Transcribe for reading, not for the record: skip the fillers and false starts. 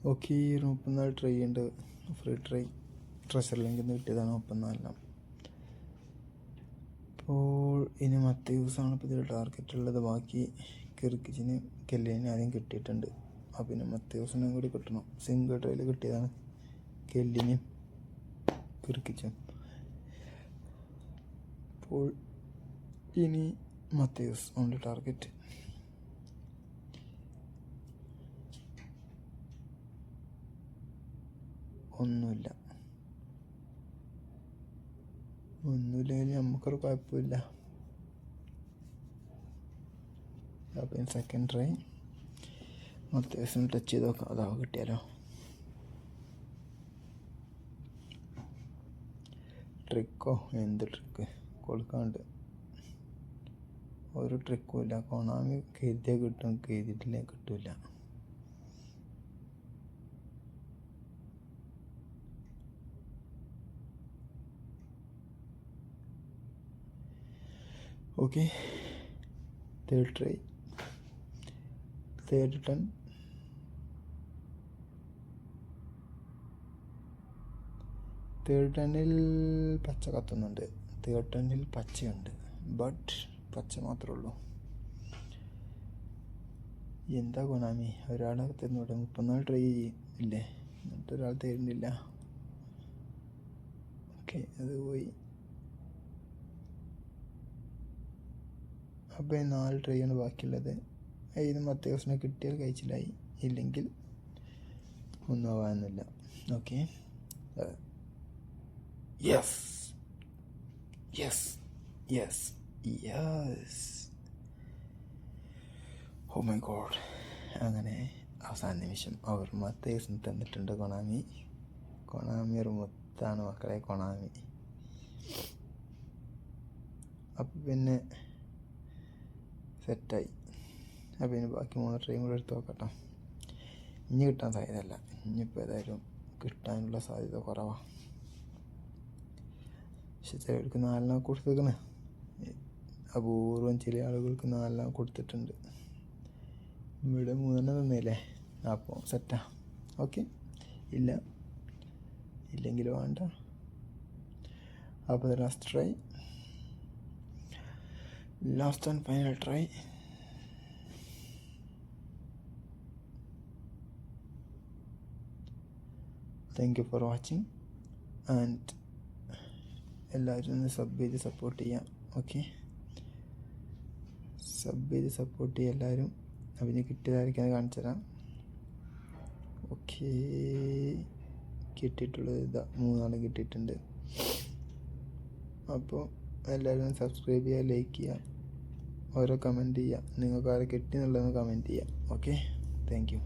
Okay, 34 try ഉണ്ട്, free try treasure ലിങ്കിൽ നിന്ന് കിട്ടിയതാണ് 34. അപ്പോൾ ഇനി മത്തേവ്സാണ് ഇപ്പോൾ ഇതിൽ ടാർഗറ്റ് ഉള്ളത്. ബാക്കി കിർക്കിച്ചിന് കെല്ലിന് ആദ്യം കിട്ടിയിട്ടുണ്ട്. അപ്പോൾ പിന്നെ മത്തേവ്സിനും കൂടി കിട്ടണം. സിംഗിൾ ട്രൈയിൽ കിട്ടിയതാണ് കെല്ലിനും കിർക്കിച്ചും. അപ്പോൾ ഇനി മത്തേവ്സ് ഓൺലി ടാർഗറ്റ്. ഒന്നുമില്ലെങ്കിൽ നമുക്കൊരു കുഴപ്പമില്ല. അപ്പം സെക്കൻഡ് ട്രൈ മത്തേവ്സിന് ടച്ച് ചെയ്ത് നോക്കാം. അതാ കിട്ടിയാലോ. ട്രിക്കോ, എന്ത് ട്രിക്ക് കൊടുക്കാണ്ട് ഒരു ട്രിക്കും ഇല്ല. കൊണാമി കരുതിയാൽ കിട്ടും, കരുതിയിട്ടില്ലേ കിട്ടില്ല. Okay, third try, third turn. Third ടണ്ണിൽ പച്ച കത്തുന്നുണ്ട്. തേർഡ് ടണ്ണിൽ പച്ചയുണ്ട്, ബട്ട് പച്ച മാത്രമേ ഉള്ളൂ. എന്താ കൊണാമി, ഒരാളെ തരുന്നൂടെ? 34 ട്രൈ ഇല്ലേ, എന്നിട്ട് ഒരാൾ തരുന്നില്ല. ഓക്കെ, അത് പോയി. അപ്പോൾ 4 ട്രൈ ആണ് ബാക്കിയുള്ളത്. ഇതിന് മത്തേവ്സിനെ കിട്ടിയാൽ കഴിച്ചില്ലായി, ഇല്ലെങ്കിൽ ഒന്നും ആവാനൊന്നുമില്ല. Okay, yes yes yes yes. Oh my God. അങ്ങനെ അവസാന നിമിഷം അവർ മത്തേവ്സിന് തന്നിട്ടുണ്ട് കൊണാമി. കൊണാമി ഒരു മുത്താണ് മക്കളെ, കൊണാമി. അപ്പം പിന്നെ സെറ്റായി. അപ്പം ഇനി ബാക്കി 3 ട്രൈയും കൂടെ എടുത്ത് നോക്കട്ടോ. ഇനി കിട്ടാൻ സാധ്യതയല്ല. ഇനിയിപ്പോൾ ഏതായാലും കിട്ടാനുള്ള സാധ്യത കുറവാണ്. പക്ഷെ ചിലർക്ക് 4 കൊടുത്തേക്കണ്. അപൂർവം ചില ആളുകൾക്ക് 4 കൊടുത്തിട്ടുണ്ട്. ഇവിടെ 3 തന്നില്ലേ, അപ്പോൾ സെറ്റാ. ഓക്കെ, ഇല്ലെങ്കിൽ വേണ്ട. അപ്പോൾ last try, last and final try. Thank you for watching. And എല്ലാവരും ഒന്ന് സബ് ചെയ്ത് സപ്പോർട്ട് ചെയ്യാം. ഓക്കെ, സബ് ചെയ്ത് സപ്പോർട്ട് ചെയ്യുക എല്ലാവരും. അപ്പം ഇനി കിട്ടിയതായിരിക്കും അത് കാണിച്ചു തരാം. ഓക്കെ, കിട്ടിയിട്ടുള്ളത് ഇതാ 3 കിട്ടിയിട്ടുണ്ട്. അപ്പോൾ എല്ലാവരും സബ്സ്ക്രൈബ് ചെയ്യുക, ലൈക്ക് ചെയ്യുക, ഓരോ കമൻറ്റ് ചെയ്യുക. നിങ്ങൾക്ക് ആരെ കിട്ടി എന്നുള്ളതെന്ന് കമൻറ്റ് ചെയ്യുക. Okay, thank you.